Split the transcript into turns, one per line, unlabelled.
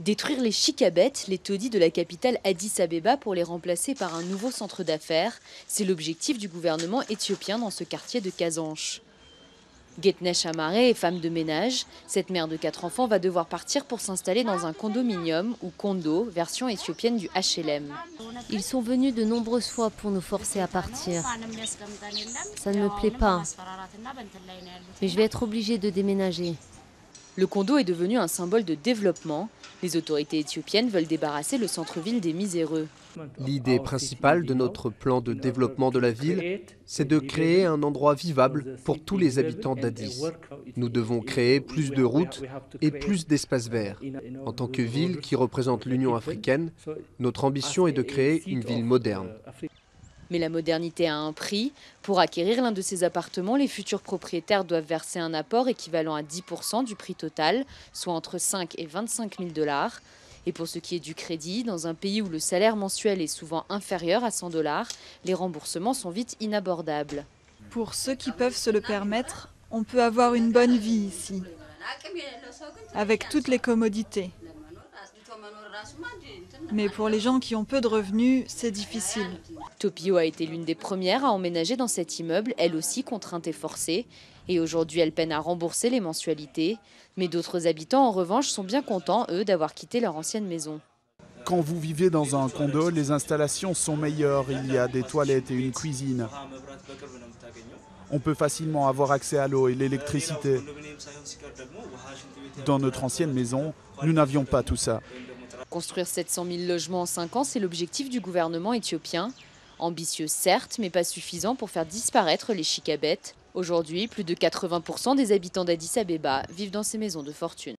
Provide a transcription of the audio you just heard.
Détruire les chic-à-bêtes, les taudis de la capitale Addis Abeba pour les remplacer par un nouveau centre d'affaires, c'est l'objectif du gouvernement éthiopien dans ce quartier de Kazanche. Getnesh Amare est femme de ménage. Cette mère de 4 enfants va devoir partir pour s'installer dans un condominium ou condo, version éthiopienne du HLM.
Ils sont venus de nombreuses fois pour nous forcer à partir. Ça ne me plaît pas. Mais je vais être obligée de déménager.
Le condo est devenu un symbole de développement. Les autorités éthiopiennes veulent débarrasser le centre-ville des miséreux.
L'idée principale de notre plan de développement de la ville, c'est de créer un endroit vivable pour tous les habitants d'Addis. Nous devons créer plus de routes et plus d'espaces verts. En tant que ville qui représente l'Union africaine, notre ambition est de créer une ville moderne.
Mais la modernité a un prix. Pour acquérir l'un de ces appartements, les futurs propriétaires doivent verser un apport équivalent à 10% du prix total, soit entre 5 et 25 000 $. Et pour ce qui est du crédit, dans un pays où le salaire mensuel est souvent inférieur à 100 $, les remboursements sont vite inabordables.
Pour ceux qui peuvent se le permettre, on peut avoir une bonne vie ici, avec toutes les commodités. Mais pour les gens qui ont peu de revenus, c'est difficile.
Topio a été l'une des premières à emménager dans cet immeuble, elle aussi contrainte et forcée. Et aujourd'hui, elle peine à rembourser les mensualités. Mais d'autres habitants, en revanche, sont bien contents, eux, d'avoir quitté leur ancienne maison.
Quand vous vivez dans un condo, les installations sont meilleures. Il y a des toilettes et une cuisine. On peut facilement avoir accès à l'eau et l'électricité. Dans notre ancienne maison, nous n'avions pas tout ça.
Construire 700 000 logements en 5 ans, c'est l'objectif du gouvernement éthiopien. Ambitieux certes, mais pas suffisant pour faire disparaître les chic-à-bêtes. Aujourd'hui, plus de 80% des habitants d'Addis Abeba vivent dans ces maisons de fortune.